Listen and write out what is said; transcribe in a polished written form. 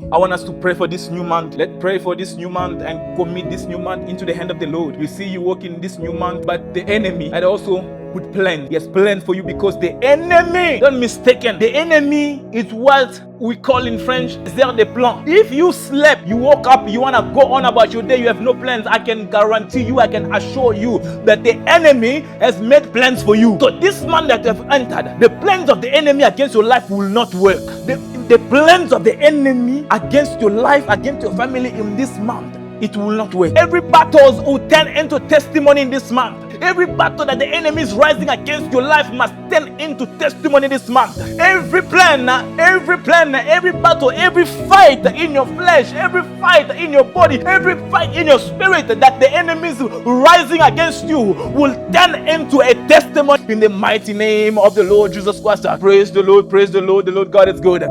you. I want us to pray for this new month. Let's pray for this new month and commit this new month into the hand of the Lord. You see, you walk in this new month, but the enemy had also with plans. He has plans for you, because the enemy, don't mistaken, the enemy is what we call in French, c'est des plans. If you slept, you woke up, you want to go on about your day, you have no plans, I can guarantee you, I can assure you that the enemy has made plans for you. So this month that you have entered, the plans of the enemy against your life will not work. The plans of the enemy against your life, against your family in this month, it will not work. Every battle will turn into testimony in this month. Every battle that the enemy is rising against your life must turn into testimony this month. Every plan, every battle, every fight in your flesh, every fight in your body, every fight in your spirit that the enemy is rising against you will turn into a testimony in the mighty name of the Lord Jesus Christ. Praise the Lord, the Lord God is good.